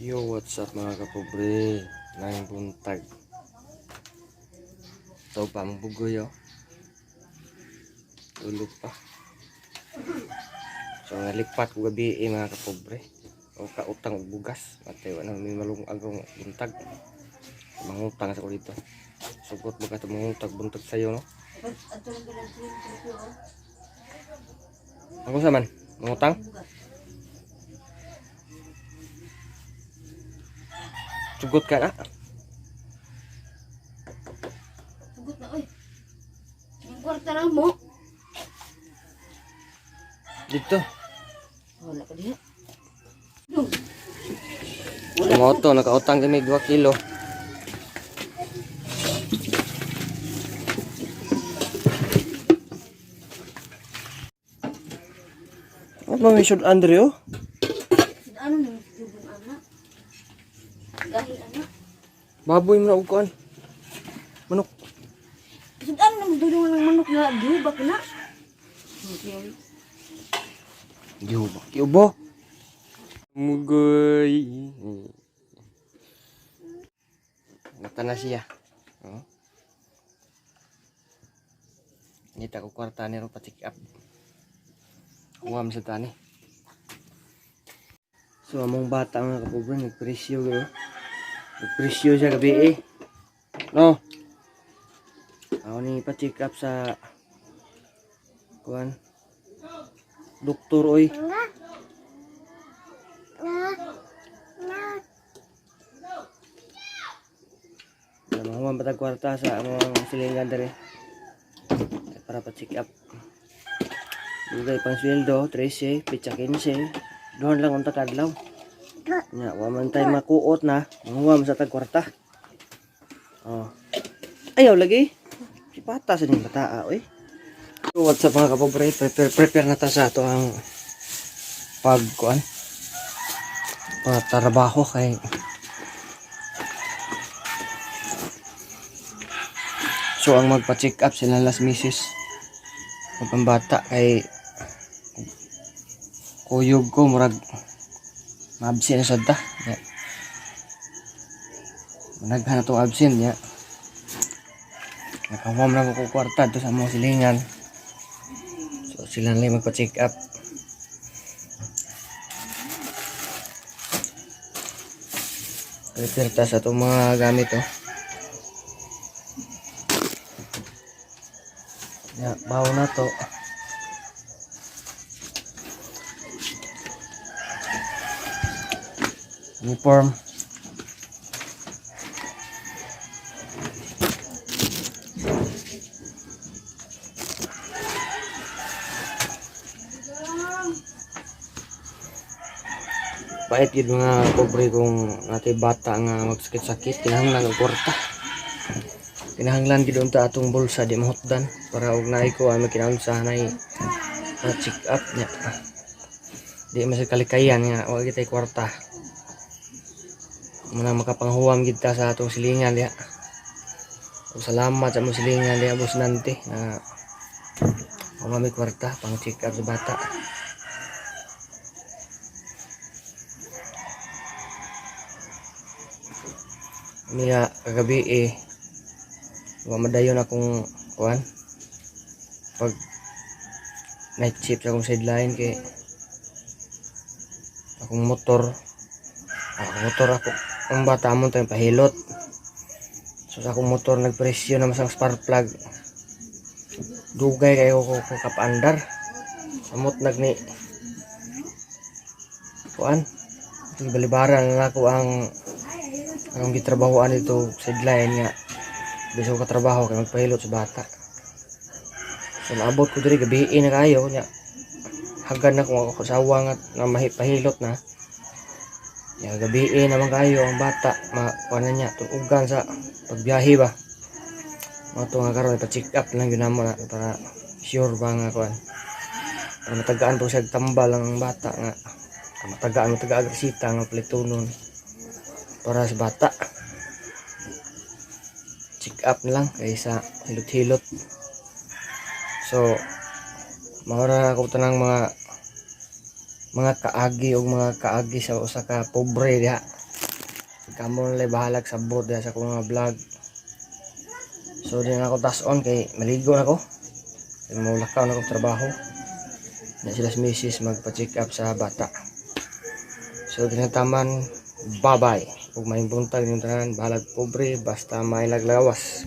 Yo, what's up mga kapobre? Nang buntag. Tau pa mong bugoy yo. Tulog pa. So nalipat ko gabi mga kapobre. O kautang og bugas. Matay wala may malung agong buntag. Mangutang sa ko dito. Sugot mo ka ito mangutag buntag sa'yo no? Ako sa man? Mangutang? Sugot ka na? Sugot na, oy. Yung kwarta lang mo. Dito. Wala ka diha. Moto, nakautang kami 2 kilo. Ano may shoot Andrew? Ano nang jubong anak? Gahil anak. Baboy mo na uguan. Manok. Ano nang dulungan ng manok na giubak na? Giubo. Giubo. Mugoy. Mata na siya. Oh. Ngita ko kwarta ni ro pa-check up. Uwam sa tani. So among bata mga kapobre nagpresyo gero. Nagpresyo siya gabi eh. No. Ako ni pa-check up sa kuan. Doktor oy. Mahuman patag kwarta sa among silingan dere para pa-check up. Dugay pang sweldo 13, pitsa 15. Doon lang unta kadlaw. Nya wa man tay makuot na, mahuman sa tag kwarta. Oh. Ayaw lagi. Si pata sa ning bataa oy. So what's up mga kapobre? Prepare na ta sa ato ang pagkuan. Trabaho kay so ang magpa-check up sila las misis ang pambata kay kuyog ko murag ma-absent na sad ta ya. Managhan na tong absent ya. Nakawam na ko kwarta to sa mga silingan. So sila lang magpa-check up. Prepare ta sa itong mga gamit oh. Ya, bawo na to. Uniform. Pait yun mga pobre kung natin bata nga magsakit-sakit, kinahanglan ang kwarta. Kinahanglan gid unta atong bulsa di mahutdan para og naay ko ay makinahanglan nay check up nya. Di masig kalikayan nga wa kitay kwarta. Muna makapanghuwam gid ta sa atong silingan diha. Ug salamat sa among silingan diha bus nante na may kwarta pang check up sa bata. Niya kagabi wa madayon akong kuan pag night shift sa akong sideline kay akong motor ako ang bata mo tayong pahilot. So sa akong motor nagpresyo na masang spark plug dugay kayo ko kapandar samot nagni kuan balibaran na ako ang gitrabahoan dito sideline nga biso ka trabaho kay magpahilot sa bata. So naabot ko diri gabi na kayo nya. Hagan na kung ako sawa nga na mahipahilot na. Ya gabi naman kayo ang bata makuha niya tuugan sa pagbiyahe ba. Mato nga karon pa-check up lang gyud namo na para sure ba nga kuan. Para matagaan po siya tambal ang bata nga. Matagaan agresita nga pletonon para sa bata. Check up na lang kaysa hilot-hilot. So maura ko tanang mga kaagi o mga kaagi sa usa ka pobre diha Kamo na bahalag sa bot sa akong mga vlog. So din ako tas-on kay maligo na ko. Kay mulakaw na ko trabaho. Na sila si misis magpa-check up sa bata. So din taman, bye-bye. Ug may buntag yung tanan bahalag pobre basta may laglawas.